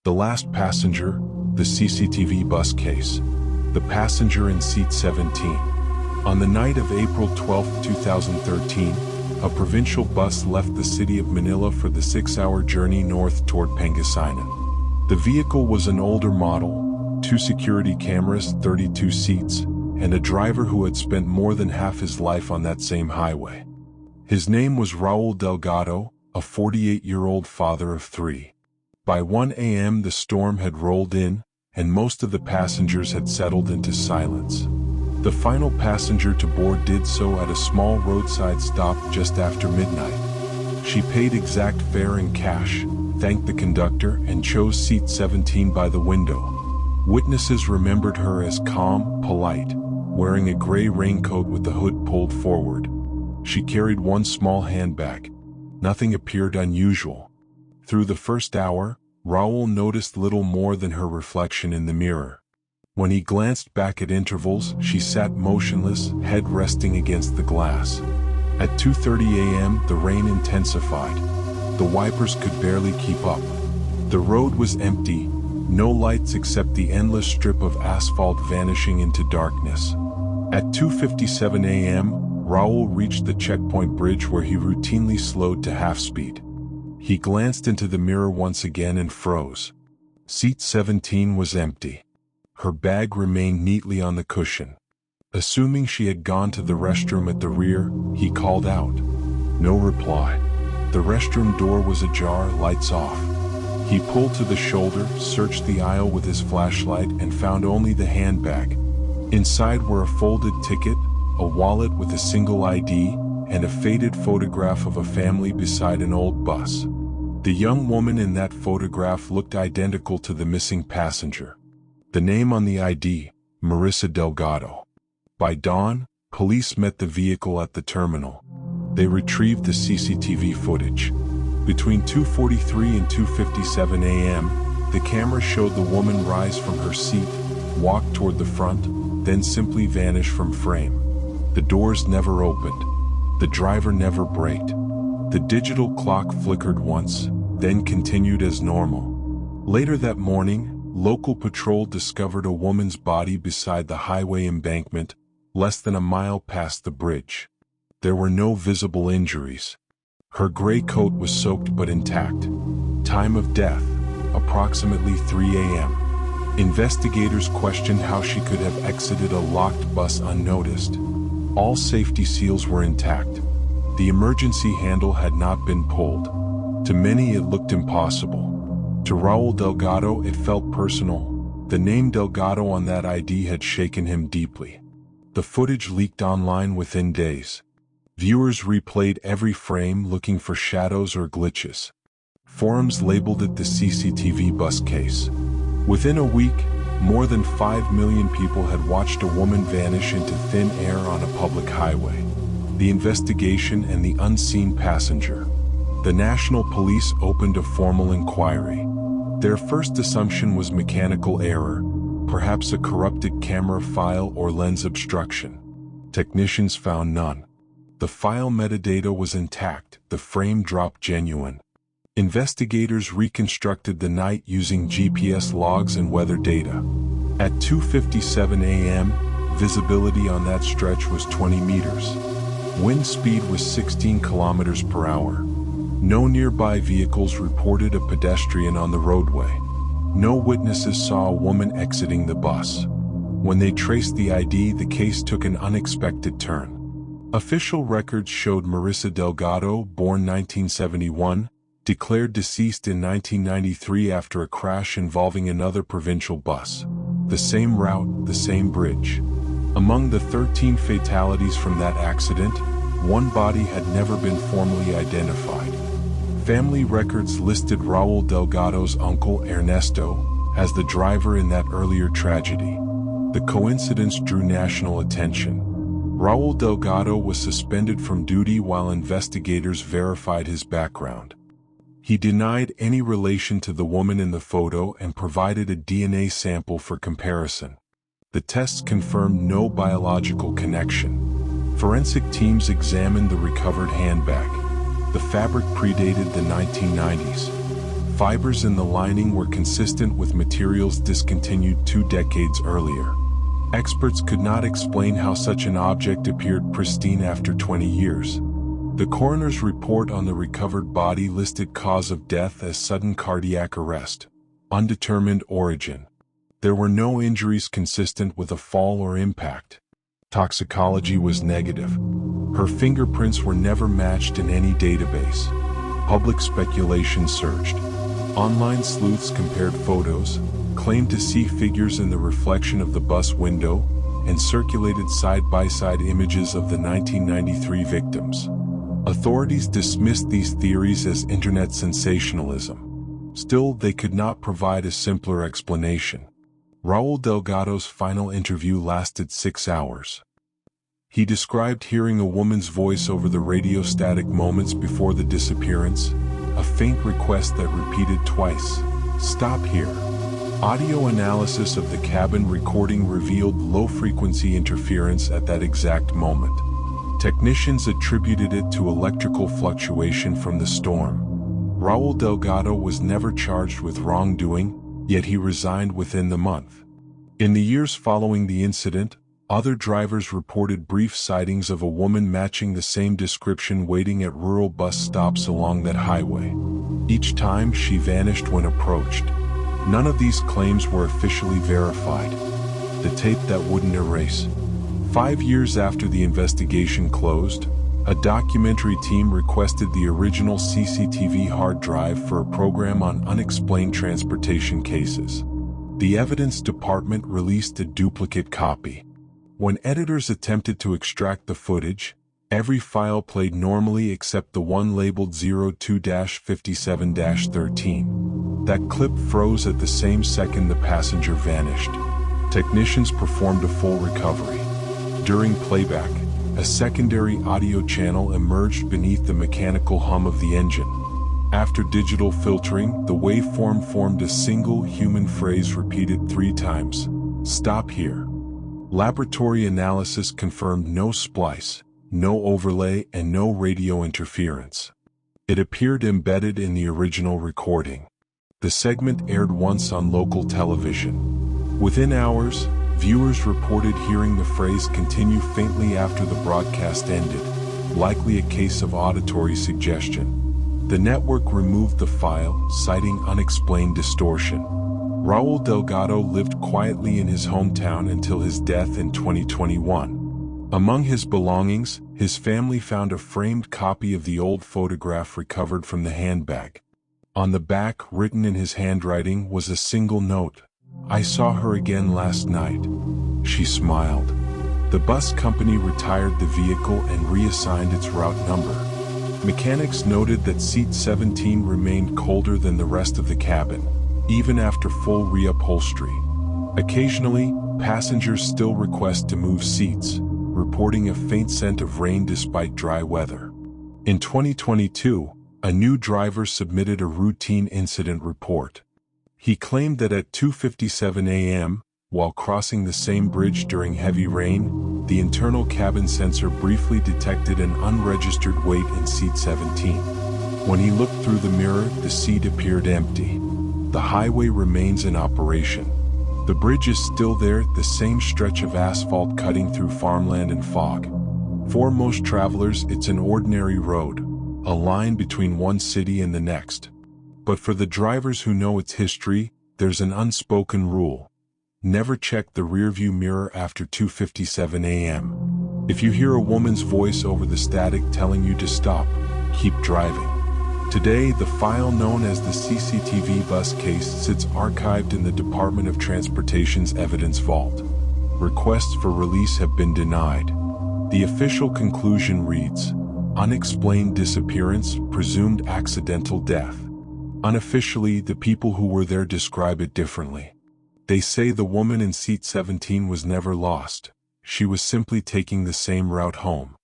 The last passenger, the CCTV bus case. The passenger in seat 17. On the night of April 12, 2013, a provincial bus left the city of Manila for the 6-hour journey north toward Pangasinan. The vehicle was an older model, 2 security cameras, 32 seats, and a driver who had spent more than half his life on that same highway. His name was Raul Delgado, a 48-year-old father of 3. By 1 a.m. the storm had rolled in, and most of the passengers had settled into silence. The final passenger to board did so at a small roadside stop just after midnight. She paid exact fare in cash, thanked the conductor, and chose seat 17 by the window. Witnesses remembered her as calm, polite, wearing a gray raincoat with the hood pulled forward. She carried one small handbag. Nothing appeared unusual. Through the first hour, Raul noticed little more than her reflection in the mirror. When he glanced back at intervals, she sat motionless, head resting against the glass. At 2:30 a.m., the rain intensified. The wipers could barely keep up. The road was empty, no lights except the endless strip of asphalt vanishing into darkness. At 2:57 a.m., Raul reached the checkpoint bridge where he routinely slowed to half speed. He glanced into the mirror once again and froze. Seat 17 was empty. Her bag remained neatly on the cushion. Assuming she had gone to the restroom at the rear, he called out. No reply. The restroom door was ajar, lights off. He pulled to the shoulder, searched the aisle with his flashlight, and found only the handbag. Inside were a folded ticket, a wallet with a single ID, and a faded photograph of a family beside an old bus. The young woman in that photograph looked identical to the missing passenger. The name on the ID, Marissa Delgado. By dawn, police met the vehicle at the terminal. They retrieved the CCTV footage. Between 2:43 and 2:57 a.m., the camera showed the woman rise from her seat, walk toward the front, then simply vanish from frame. The doors never opened. The driver never braked. The digital clock flickered once, then continued as normal. Later that morning, local patrol discovered a woman's body beside the highway embankment, less than a mile past the bridge. There were no visible injuries. Her gray coat was soaked but intact. Time of death, approximately 3 a.m. Investigators questioned how she could have exited a locked bus unnoticed. All safety seals were intact. The emergency handle had not been pulled. To many it looked impossible. To Raul Delgado it felt personal. The name Delgado on that ID had shaken him deeply. The footage leaked online within days. Viewers replayed every frame looking for shadows or glitches. Forums labeled it the CCTV bus case. Within a week, more than 5 million people had watched a woman vanish into thin air on a public highway. The investigation and the unseen passenger. The National Police opened a formal inquiry. Their first assumption was mechanical error, perhaps a corrupted camera file or lens obstruction. Technicians found none. The file metadata was intact, the frame dropped genuine. Investigators reconstructed the night using GPS logs and weather data. At 2:57 a.m., visibility on that stretch was 20 meters. Wind speed was 16 kilometers per hour. No nearby vehicles reported a pedestrian on the roadway. No witnesses saw a woman exiting the bus. When they traced the ID, the case took an unexpected turn. Official records showed Marissa Delgado, born 1971, declared deceased in 1993 after a crash involving another provincial bus. The same route, the same bridge. Among the 13 fatalities from that accident, one body had never been formally identified. Family records listed Raul Delgado's uncle Ernesto as the driver in that earlier tragedy. The coincidence drew national attention. Raul Delgado was suspended from duty while investigators verified his background. He denied any relation to the woman in the photo and provided a DNA sample for comparison. The tests confirmed no biological connection. Forensic teams examined the recovered handbag. The fabric predated the 1990s. Fibers in the lining were consistent with materials discontinued 2 decades earlier. Experts could not explain how such an object appeared pristine after 20 years. The coroner's report on the recovered body listed cause of death as sudden cardiac arrest, undetermined origin. There were no injuries consistent with a fall or impact. Toxicology was negative. Her fingerprints were never matched in any database. Public speculation surged. Online sleuths compared photos, claimed to see figures in the reflection of the bus window, and circulated side-by-side images of the 1993 victims. Authorities dismissed these theories as internet sensationalism. Still, they could not provide a simpler explanation. Raul Delgado's final interview lasted 6 hours. He described hearing a woman's voice over the radio static moments before the disappearance, a faint request that repeated twice, "Stop here." Audio analysis of the cabin recording revealed low-frequency interference at that exact moment. Technicians attributed it to electrical fluctuation from the storm. Raul Delgado was never charged with wrongdoing, yet he resigned within the month. In the years following the incident, other drivers reported brief sightings of a woman matching the same description waiting at rural bus stops along that highway. Each time she vanished when approached. None of these claims were officially verified. The tape that wouldn't erase. 5 years after the investigation closed, a documentary team requested the original CCTV hard drive for a program on unexplained transportation cases. The evidence department released a duplicate copy. When editors attempted to extract the footage, every file played normally except the one labeled 02-57-13. That clip froze at the same second the passenger vanished. Technicians performed a full recovery. During playback, a secondary audio channel emerged beneath the mechanical hum of the engine. After digital filtering, the waveform formed a single human phrase repeated 3 times, "Stop here." Laboratory analysis confirmed no splice, no overlay, and no radio interference. It appeared embedded in the original recording. The segment aired once on local television. Within hours, viewers reported hearing the phrase continue faintly after the broadcast ended, likely a case of auditory suggestion. The network removed the file, citing unexplained distortion. Raul Delgado lived quietly in his hometown until his death in 2021. Among his belongings, his family found a framed copy of the old photograph recovered from the handbag. On the back, written in his handwriting, was a single note. "I saw her again last night." She smiled. The bus company retired the vehicle and reassigned its route number. Mechanics noted that seat 17 remained colder than the rest of the cabin, even after full reupholstery. Occasionally, passengers still request to move seats, reporting a faint scent of rain despite dry weather. In 2022, a new driver submitted a routine incident report. He claimed that at 2:57 a.m., while crossing the same bridge during heavy rain, the internal cabin sensor briefly detected an unregistered weight in seat 17. When he looked through the mirror, the seat appeared empty. The highway remains in operation. The bridge is still there, the same stretch of asphalt cutting through farmland and fog. For most travelers, it's an ordinary road, a line between one city and the next. But for the drivers who know its history, there's an unspoken rule. Never check the rearview mirror after 2:57 a.m. If you hear a woman's voice over the static telling you to stop, keep driving. Today, the file known as the CCTV Bus Case sits archived in the Department of Transportation's evidence vault. Requests for release have been denied. The official conclusion reads, "Unexplained disappearance, presumed accidental death." Unofficially, the people who were there describe it differently. They say the woman in seat 17 was never lost. She was simply taking the same route home.